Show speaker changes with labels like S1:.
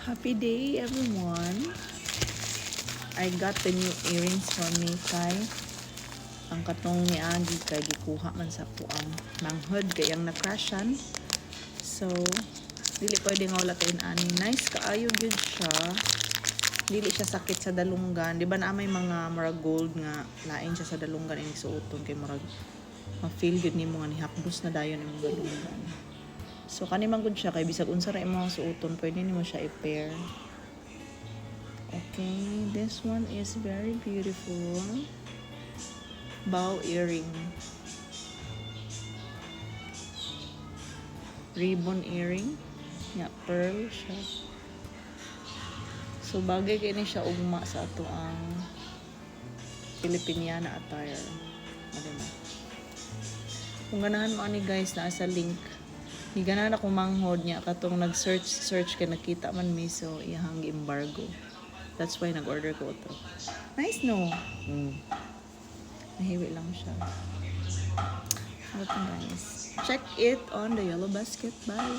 S1: Happy day, everyone. I got the new earrings from Mikay. Ang katong ni Agi kay gikuha man sa kuang manghod kay ang na-crashan. So, dili pwede nga wala kain ani. Nice kaayo gyud siya. Dili siya sakit sa dalunggan. Di ba na may mga murag gold nga lain siya sa dalunggan ini suoton kay murag ma-feel gyud nimo nga ni hakdos na dayon imong dalunggan. So kani man gud siya kay bisag unsa ra imong suoton pwede nimo siya i-pair. Okay, this one is very beautiful. Bow earring. Ribbon earring. Yeah, pearl siya. So bagay kini siya ugma sa ato ang Filipiniana attire. Ano ba? Kung ganahan mo ani guys, naa sa link. Di ganahan ako manghod niya katong nag-search kay nakita man mi so iyang embargo. That's why nag-order ko ito. Nice no? Nahiwi lang siya. Okay guys. Check it on the Yellow Basket. Bye!